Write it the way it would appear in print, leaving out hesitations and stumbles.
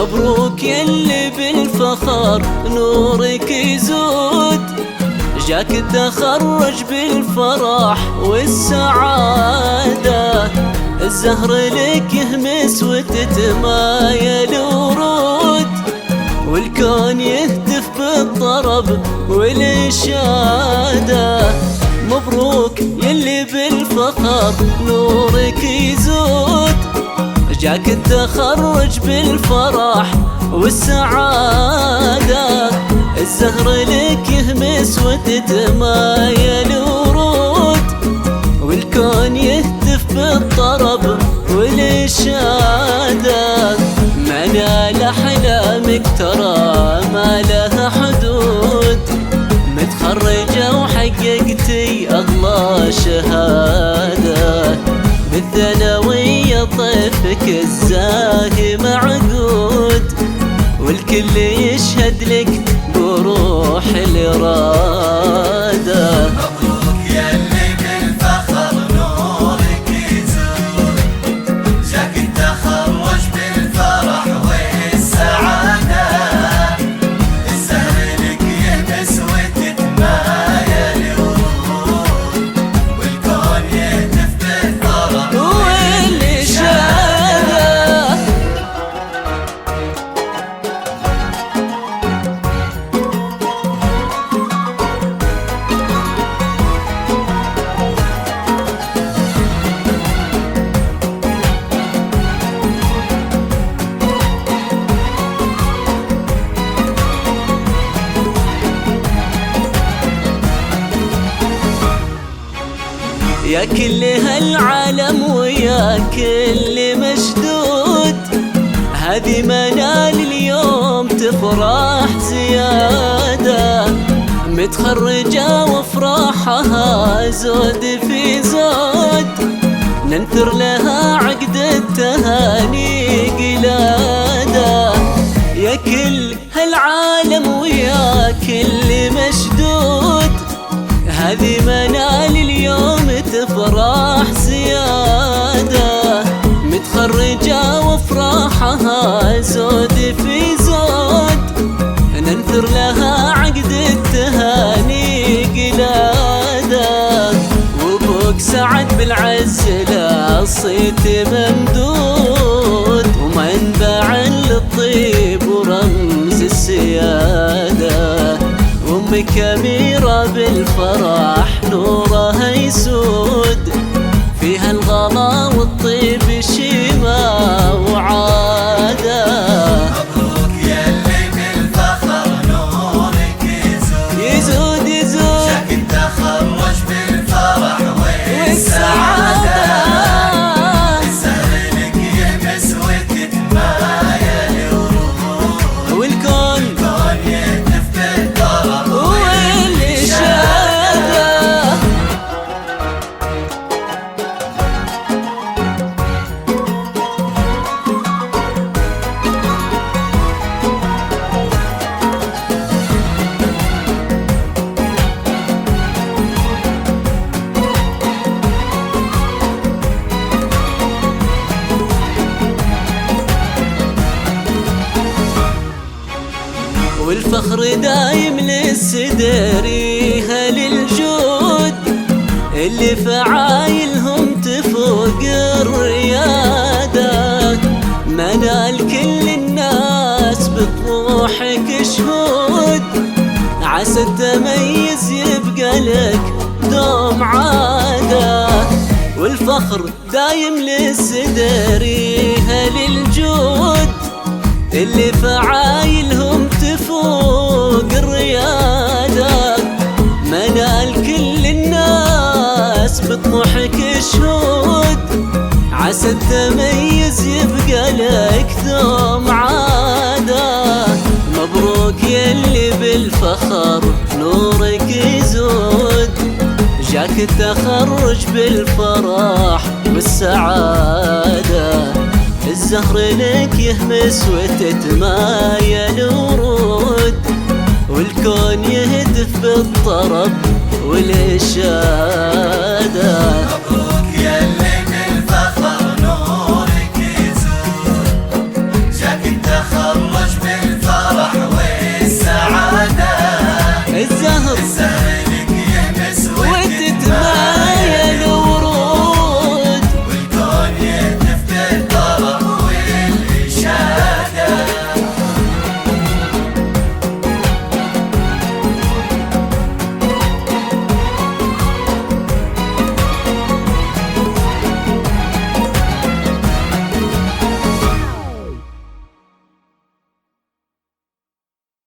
مبروك يلي بالفخر نورك يزود، جاك التخرج بالفرح والسعادة، الزهر لك يهمس وتتمايل ورود، والكون يهتف بالطرب والإشادة. مبروك يلي بالفخر نورك يزود، جاك التخرج بالفرح والسعادة، الزهر لك يهمس وتتمايل ورود، والكون يهتف بالطرب والإشادة. منال أحلامك ترى ما لها حدود، متخرجة وحققتي أغلى شهادة، بالثانوية طيفك الزاهي معقود، والكل يشهد لك بروح الإرادة. مبروك يلي بالفخر نورك يزود، جاك التخرج بالفرح والسعادة، الزهر لك يهمس وتتمايل ورود، والكون يهتف بالطرب والإشادة. يا كل هالعالم ويا كل مشدود، هذه منال اليوم تفرح زيادة، متخرجة وافراحها زود في زود، ننثر لها عقد التهاني قلادة. يا كل هالعالم ويا كل مشدود، هذه منال اليوم تفرح زيادة، متخرجة وافراحها زود في زود، ننثر لها عقد التهاني قلادة. وابوك سعد بالعزلة الصيت ممدود، ومنبع للطيب ورمز السيادة، أمك أميرة بالفرح نورها يسود، فيها الغلا والطيب شيمة وعادة. مبروك يلي بالفخر نورك يزود، يزود جاك التخرج بالفرح والسعادة، الزهر لك يهمس وتتمايل ورود، والكون يهتف بالطرب والإشادة. والفخر دايم للسدريها للجود، اللي فعايلهم تفوق الريادة، منال كل الناس بطموحك شهود، عسى التميز يبقى لك دوم عادة. والفخر دايم للسدريها للجود، اللي فعايلهم تفوق الريادة، منال كل الناس بطموحك شهود، عسى التميز يبقى لك ثوم عادة. مبروك يلي بالفخر نورك يزود، جاك التخرج بالفرح والسعادة، الزهر لك يهمس وتتمايل ورود، والكون يهتف بالطرب والإشادة. مبروك يلي